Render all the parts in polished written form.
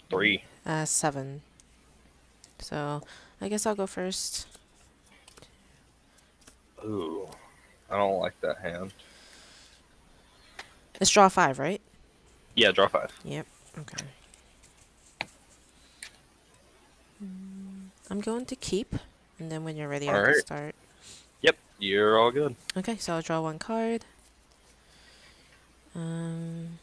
3. 7. So I guess I'll go first. Ooh, I don't like that hand. It's draw 5, right? Yeah, draw 5. Yep. Okay. I'm going to keep, and then when you're ready, I can Alright. start. Yep, you're all good. Okay, so I'll draw 1 card. Um,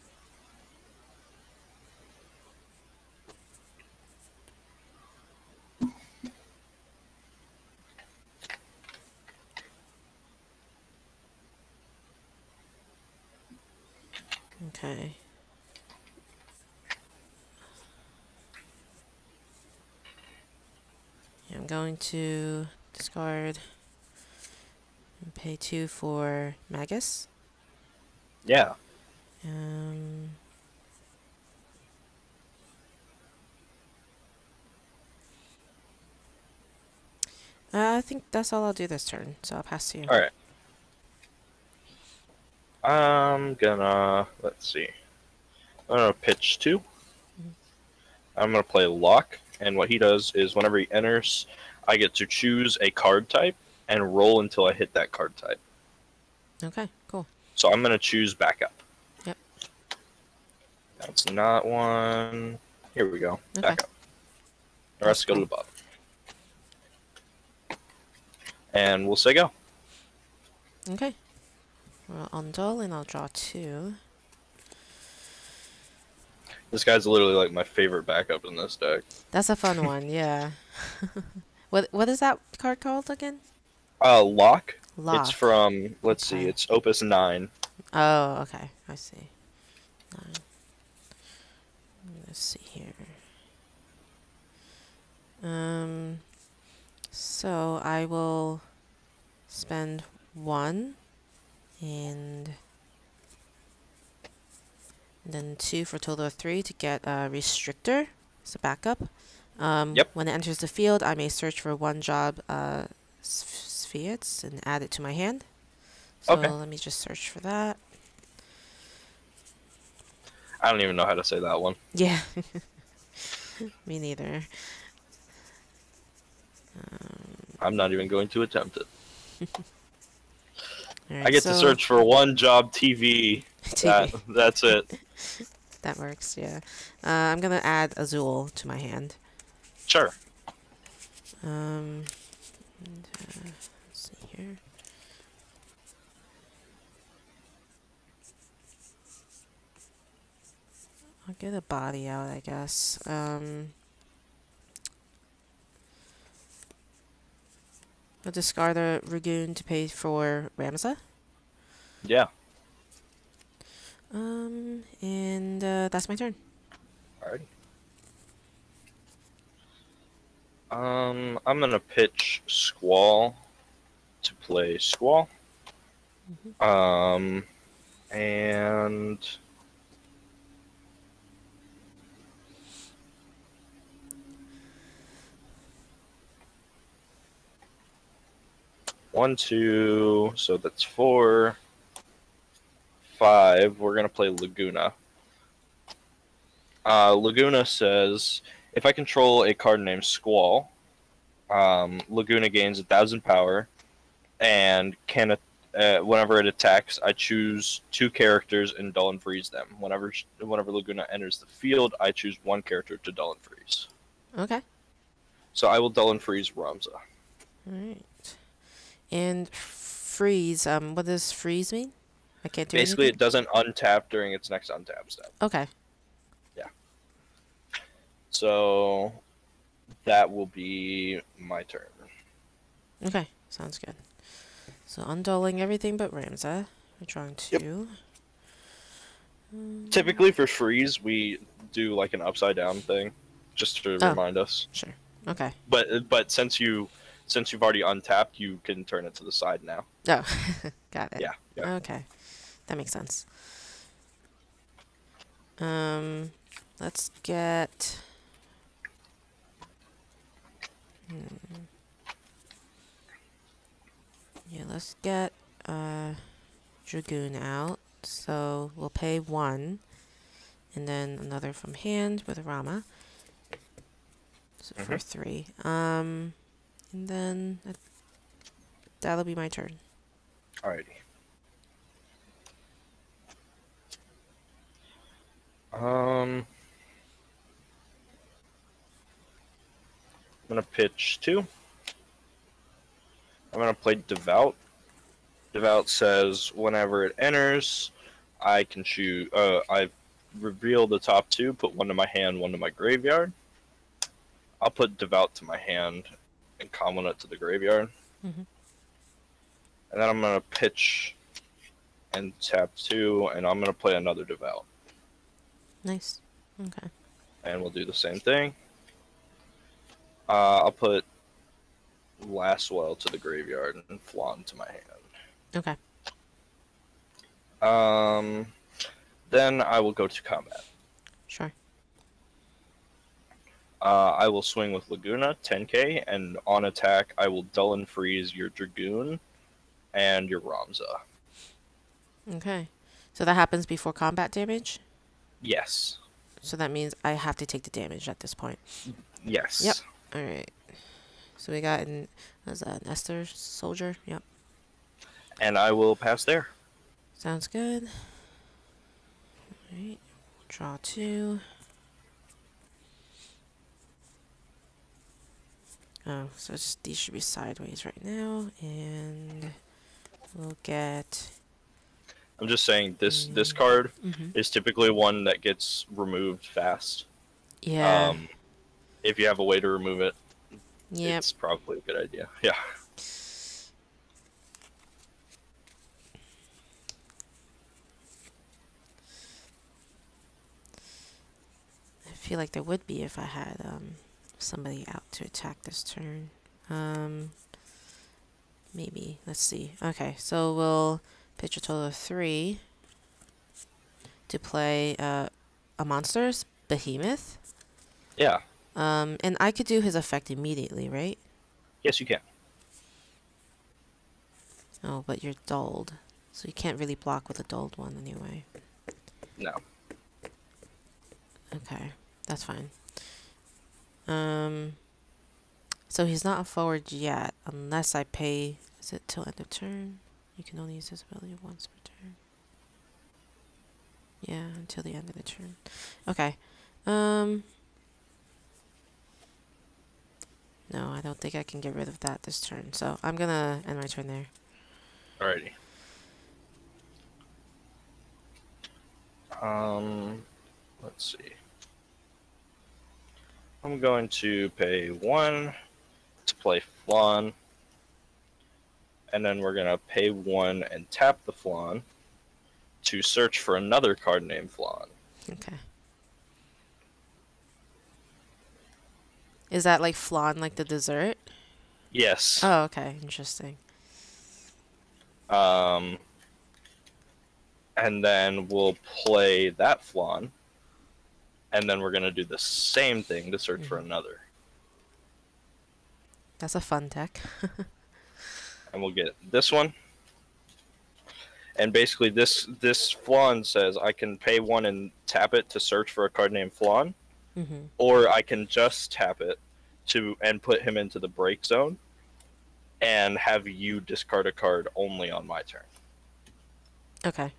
okay. Yeah, I'm going to discard and pay 2 for Magus. Yeah. Um, I think that's all I'll do this turn, so I'll pass to you. Alright. I'm gonna, let's see. I'm gonna pitch 2. I'm gonna play Lock, and what he does is whenever he enters, I get to choose a card type and roll until I hit that card type. Okay, cool. So I'm gonna choose Backup. Yep. That's not one. Here we go. Okay. Backup. The rest go to the bottom. And we'll say go. Okay. Well, undole, and I'll draw 2. This guy's literally like my favorite backup in this deck. That's a fun one, yeah. What is that card called again? Lock. Lock. It's from, let's Okay. see, it's Opus 9. Oh, okay. I see. 9. Let's see here. So I will spend 1 and then 2 for a total of 3 to get a restrictor as a backup. Yep. When it enters the field, I may search for 1 job spheres and add it to my hand. So Okay. let me just search for that. I don't even know how to say that one. Yeah. Me neither. I'm not even going to attempt it. Alright, I get to search for 1 job TV. TV. That's it. That works, yeah. I'm gonna add Azul to my hand. Sure. Let's see here. I'll get a body out, I guess. I'll discard a Ragoon to pay for Ramza. Yeah. And that's my turn. Alrighty. I'm gonna pitch Squall to play Squall. And one, 2, so that's 4, 5. We're gonna play Laguna. Laguna says, if I control a card named Squall, Laguna gains 1,000 power, and can whenever it attacks, I choose 2 characters and dull and freeze them. Whenever Laguna enters the field, I choose 1 character to dull and freeze. Okay. So I will dull and freeze Ramza. Alright. And freeze, what does freeze mean? I can't do Basically, anything? it doesn't untap during its next untap step. Okay. Yeah. So that will be my turn. Okay, sounds good. So undoling everything but Ramza. We're drawing 2. Typically for freeze, we do like an upside down thing, just to remind us. Sure. Okay. But since you've already untapped, you can turn it to the side now. Oh, got it. Yeah. Okay, that makes sense. Let's get. Yeah, let's get Dragoon out. So we'll pay 1, and then another from hand with Rama. for 3. And then that'll be my turn. Alrighty. I'm gonna pitch 2. I'm gonna play Devout. Devout says whenever it enters, I can choose. I reveal the top 2, put 1 to my hand, 1 to my graveyard. I'll put Devout to my hand and common it to the graveyard. Mm-hmm. And then I'm gonna pitch and tap 2, and I'm gonna play another Devout. Nice. Okay. And we'll do the same thing. I'll put Lastwell to the graveyard and Flan to my hand. Okay. Then I will go to combat. Sure. I will swing with Laguna, 10k, and on attack, I will dull and freeze your Dragoon and your Ramza. Okay. So that happens before combat damage? Yes. So that means I have to take the damage at this point. Yes. Yep. Alright. So we got an Esther soldier. Yep. And I will pass there. Sounds good. Alright. Draw 2. Oh, so these should be sideways right now, and we'll get. I'm just saying this card Mm-hmm. is typically one that gets removed fast. Yeah. If you have a way to remove it, Yep. it's probably a good idea. Yeah. I feel like there would be if I had somebody out to attack this turn. Maybe. Let's see. Okay, so we'll pitch a total of 3 to play a monster's Behemoth. Yeah. And I could do his effect immediately, right? Yes, you can. Oh, but you're dulled. So you can't really block with a dulled one anyway. No. Okay, that's fine. So he's not a forward yet, unless I pay. Is it till end of turn? You can only use this ability once per turn. Yeah, until the end of the turn. Okay. No, I don't think I can get rid of that this turn. So I'm gonna end my turn there. Alrighty. Let's see. I'm going to pay 1 to play Flan. And then we're going to pay 1 and tap the Flan to search for another card named Flan. Okay. Is that like flan, like the dessert? Yes. Oh, okay. Interesting. And then we'll play that Flan. And then we're going to do the same thing to search for another. That's a fun deck. And we'll get this one. And basically this Flan says I can pay 1 and tap it to search for a card named Flan. Mm-hmm. Or I can just tap it and put him into the break zone and have you discard a card only on my turn. Okay.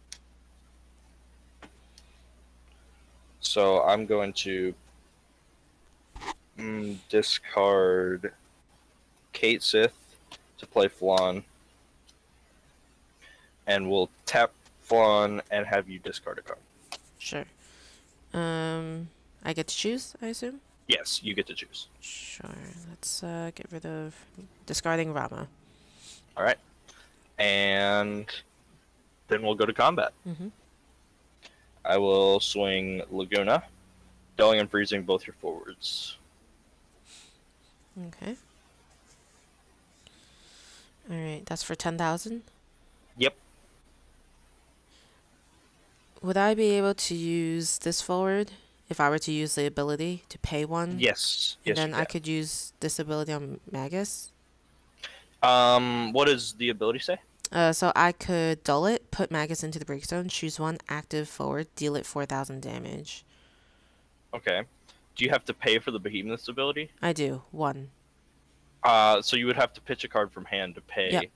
So I'm going to discard Kate Sith to play Flan. And we'll tap Flan and have you discard a card. Sure. I get to choose, I assume? Yes, you get to choose. Sure. Let's get rid of discarding Rama. All right. And then we'll go to combat. Mm-hmm. I will swing Laguna, dulling and freezing both your forwards. Okay. All right. That's for 10,000. Yep. Would I be able to use this forward if I were to use the ability to pay 1? Yes. And Yes. then I could use this ability on Magus? What does the ability say? So I could dull it, put Magus into the break zone, choose 1 active forward, deal it 4,000 damage. Okay. Do you have to pay for the Behemoth's ability? I do. 1. So you would have to pitch a card from hand to Yep. pay.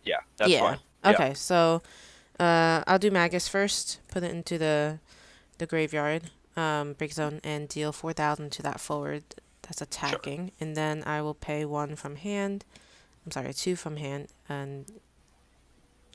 Yeah, that's Yeah. fine. Yeah, Okay, so I'll do Magus first. Put it into the graveyard, break zone, and deal 4,000 to that forward that's sure. attacking. And then I will pay 1 from hand. I'm sorry, 2 from hand, and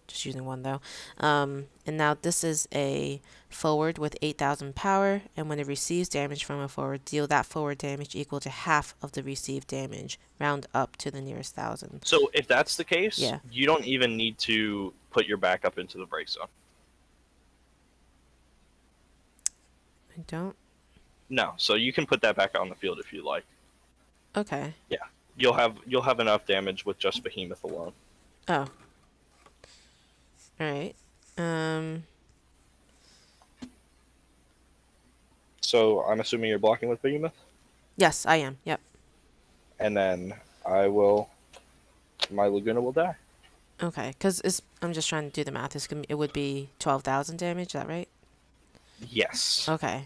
just using 1 though. And now this is a forward with 8,000 power, and when it receives damage from a forward, deal that forward damage equal to half of the received damage. Round up to the nearest 1,000. So if that's the case, Yeah. you don't even need to put your backup into the break zone. I don't. No, so you can put that back on the field if you like. Okay. Yeah, you'll have enough damage with just Behemoth alone. Oh. Alright. So I'm assuming you're blocking with Behemoth, Yes, I am. Yep. and then I will. My Laguna will die. Okay, because I'm just trying to do the math. It would be 12,000 damage. Is that right? Yes. Okay.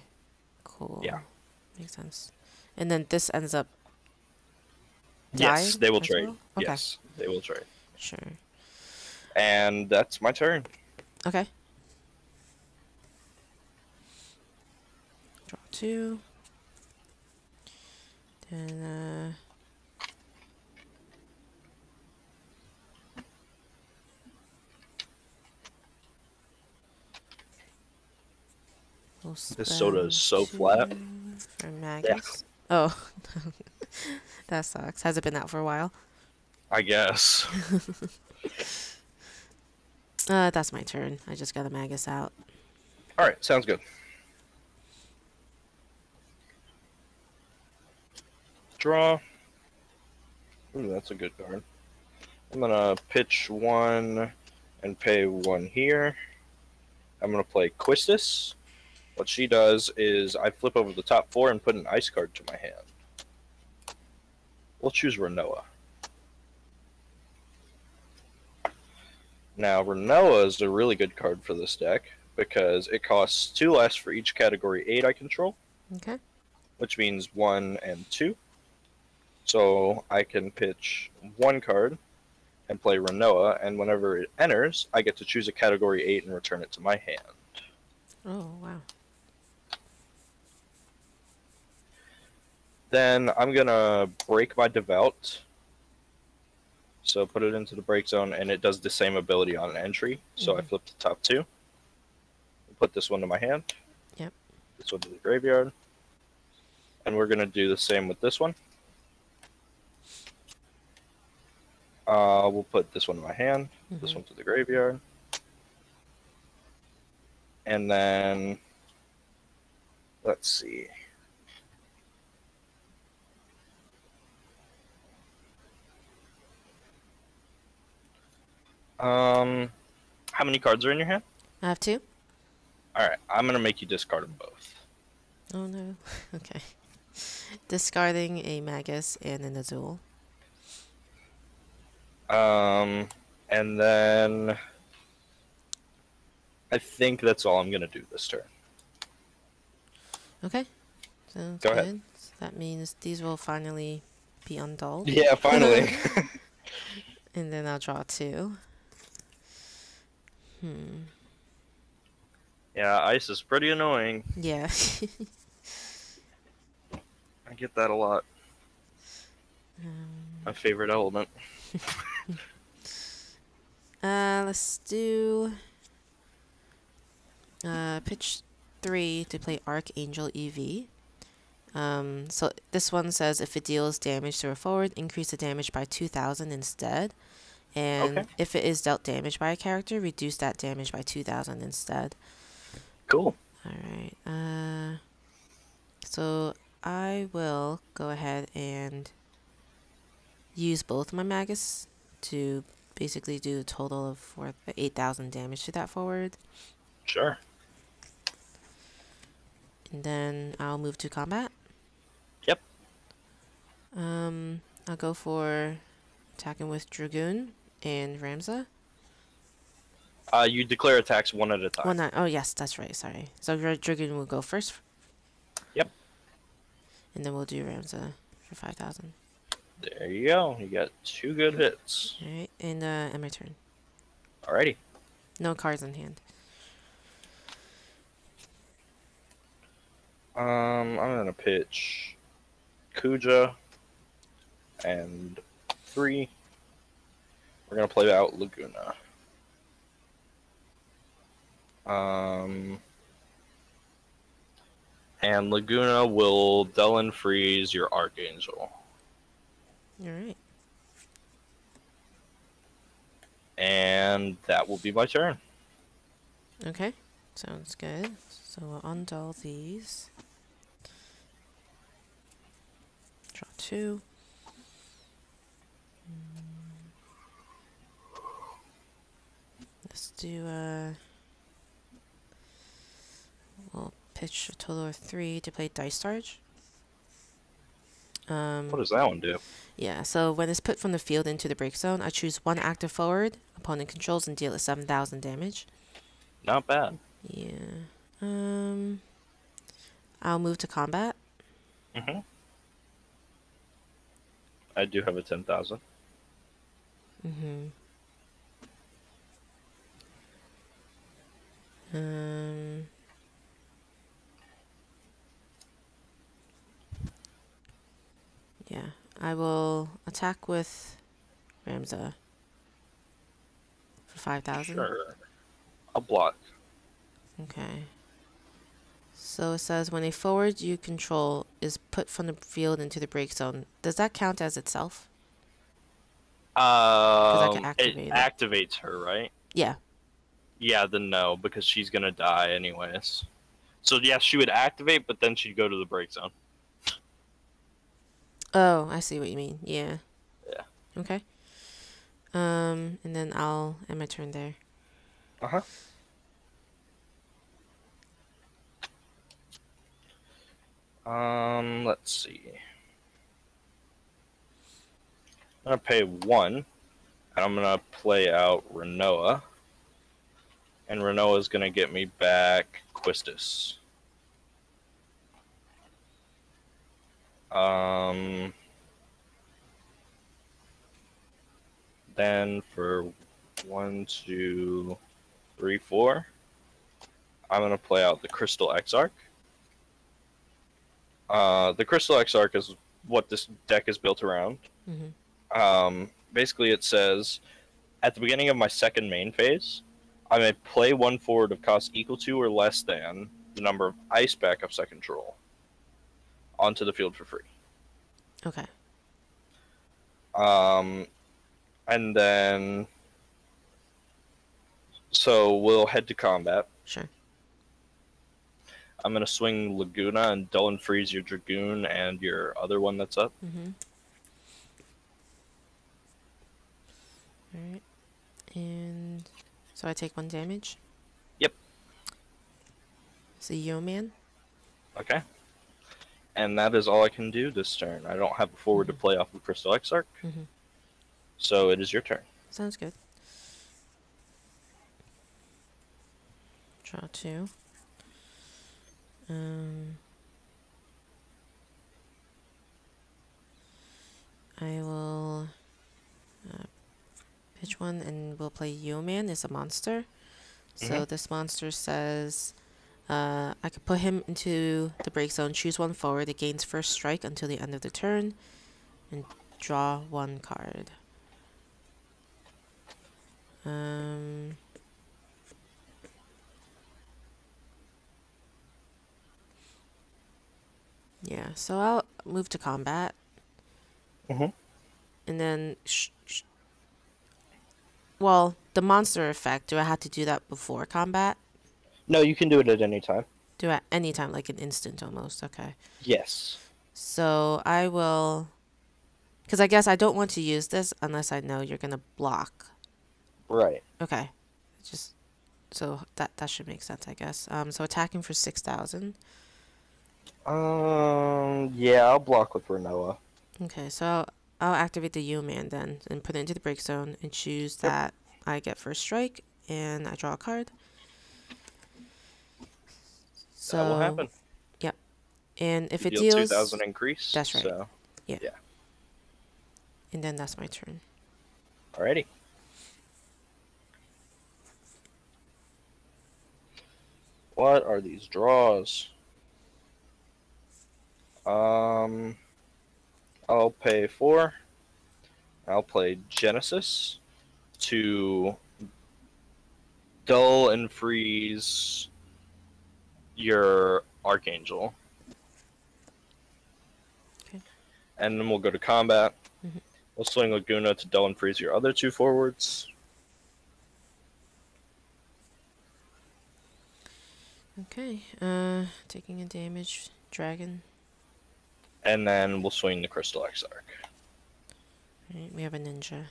Cool. Yeah. Makes sense. And then this ends up Yes, dying they will as trade. well? Okay. Yes, they will trade. Sure. And that's my turn. Okay. Draw 2. Then we'll This soda is so spend flat. 2 for Magus. Oh, that sucks. Has it been out for a while? I guess. That's my turn. I just got a Magus out. All right, sounds good. Draw. Ooh, that's a good card. I'm gonna pitch 1 and pay 1 here. I'm gonna play Quistis. What she does is I flip over the top 4 and put an ice card to my hand. We'll choose Renoa. Now, Renoa is a really good card for this deck because it costs 2 less for each category 8 I control. Okay. Which means 1 and 2. So I can pitch 1 card and play Renoa, and whenever it enters, I get to choose a category 8 and return it to my hand. Oh, wow. Then I'm gonna break my Devout. So put it into the break zone, and it does the same ability on an entry. So I flip the top 2. Put this one to my hand. Yep. This one to the graveyard. And we're gonna do the same with this one. We'll put this one in my hand, this one to the graveyard. And then, let's see. How many cards are in your hand? I have 2. Alright, I'm going to make you discard them both. Oh, no. Okay. Discarding a Magus and an Azul. And then I think that's all I'm gonna do this turn. Okay. Sounds Go good. ahead. So that means these will finally be undulled. Yeah, finally. And then I'll draw 2. Yeah, ice is pretty annoying. Yeah. I get that a lot. My favorite element. Let's do pitch 3 to play Archangel EV. So this one says if it deals damage to a forward, increase the damage by 2,000 instead. And if it is dealt damage by a character, reduce that damage by 2,000 instead. Cool. Alright. So I will go ahead and use both my Magus to basically do a total of 8,000 damage to that forward. Sure. And then I'll move to combat. Yep. I'll go for attacking with Dragoon and Ramza. You declare attacks 1 at a time. Oh yes, that's right. Sorry. So Dragoon will go first. Yep. And then we'll do Ramza for 5,000. There you go. You got 2 good hits. Alright, and my turn. Alrighty. No cards in hand. I'm gonna pitch Kuja and 3. We're gonna play out Laguna. And Laguna will Dellen freeze your Archangel. Alright. And that will be my turn. Okay, sounds good. So we'll undo these. Draw 2. Let's do we'll pitch a total of 3 to play Dice Charge. What does that one do? Yeah, so when it's put from the field into the break zone, I choose 1 active forward, opponent controls, and deal it 7,000 damage. Not bad. Yeah. I'll move to combat. I do have a 10,000. Yeah, I will attack with Ramza for 5,000. Sure. I'll block. Okay. So it says when a forward you control is put from the field into the break zone, does that count as itself? I can activate It it. activates her, right? Yeah. Yeah, then no, because she's gonna die anyways. So yes, she would activate, but then she'd go to the break zone. Oh, I see what you mean. Yeah. Yeah. Okay. And then I'll end my turn there. Let's see. I'm gonna pay 1, and I'm gonna play out Renoa. And Renoa is gonna get me back Quistis. Then for 1, 2, 3, 4, I'm gonna play out the Crystal Exarch. The Crystal Exarch is what this deck is built around. Basically, it says at the beginning of my second main phase, I may play 1 forward of cost equal to or less than the number of ice backups I control onto the field for free. Okay. And then, so we'll head to combat. Sure. I'm going to swing Laguna and Dellen freeze your Dragoon and your other one that's up. Alright. And so I take 1 damage. Yep. So Yeoman. Okay. And that is all I can do this turn. I don't have a forward to play off of Crystal Exarch. So it is your turn. Sounds good. Draw 2. I will pitch 1 and we'll play Yeoman. It's a monster. So this monster says I could put him into the break zone, choose 1 forward. It gains first strike until the end of the turn, and draw 1 card. Yeah, so I'll move to combat. And then, well, the monster effect, do I have to do that before combat? No, you can do it at any time. Do it at any time, like an instant almost, okay. Yes. So I will, because I guess I don't want to use this unless I know you're going to block. Right. Okay, just, so that should make sense, I guess. So attacking for 6,000. Yeah, I'll block with Renoa. Okay, so I'll activate the U-Man then and put it into the break zone and choose that I get first strike and I draw a card. So that will happen. Yep. And if You it deal deals... 2,000 increase. That's right. So, Yeah. yeah. And then that's my turn. Alrighty. What are these draws? I'll pay 4. I'll play Genesis to dull and freeze your Archangel. Okay. And then we'll go to combat. Mm-hmm. We'll swing Laguna to dull and freeze your other 2 forwards. Okay. Taking a damage. Dragon. And then we'll swing the Crystal Exarch. Alright, we have a ninja.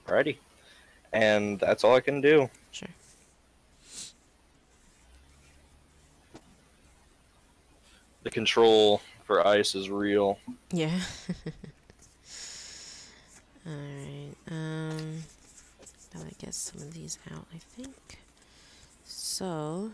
Alrighty. And that's all I can do. Sure. The control for ice is real. Yeah. Alright. Gotta get some of these out, I think. So,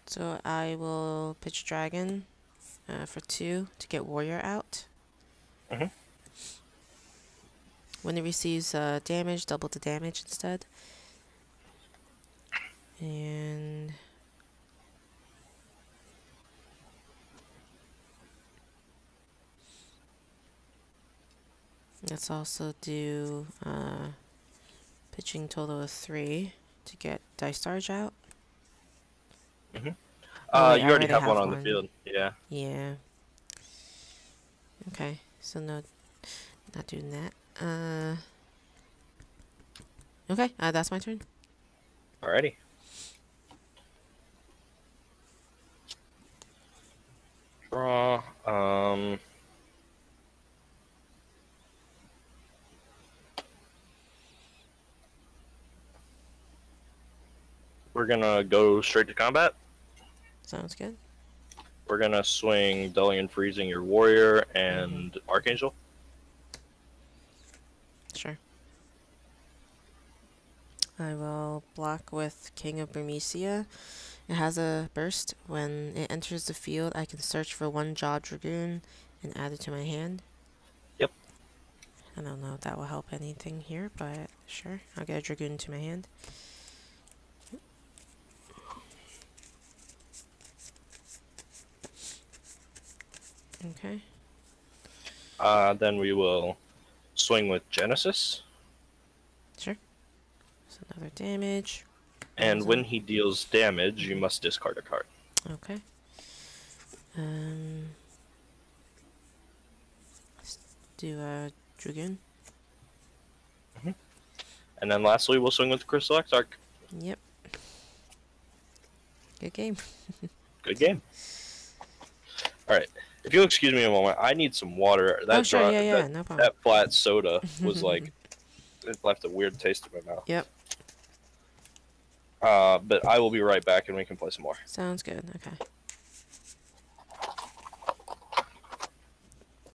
so I will pitch Dragon for 2 to get Warrior out. Mhm. When it receives damage, double the damage instead. And let's also do pitching total of 3 to get Dice Charge out. Mhm. Oh, wait, You I already have one on the one. field. Yeah. Yeah. Okay, so no, not doing that. Okay, that's my turn. Alrighty. Draw. We're gonna go straight to combat. Sounds good. We're gonna swing dulling and freezing your warrior and Archangel. Sure. I will block with King of Bermesia. It has a burst. When it enters the field, I can search for 1 Jaw Dragoon and add it to my hand. Yep. I don't know if that will help anything here, but sure. I'll get a Dragoon to my hand. Okay. Then we will swing with Genesis. Sure. So another damage. And when he deals damage, you must discard a card. Okay. Let's do a Dragoon. And then lastly, we'll swing with the Crystal Exarch. Yep. Good game. Good game. Alright. If you'll excuse me a moment, I need some water. That Oh, sure, yeah, that, no problem. that flat soda was like, it left a weird taste in my mouth. Yep. But I will be right back and we can play some more. Sounds good. Okay.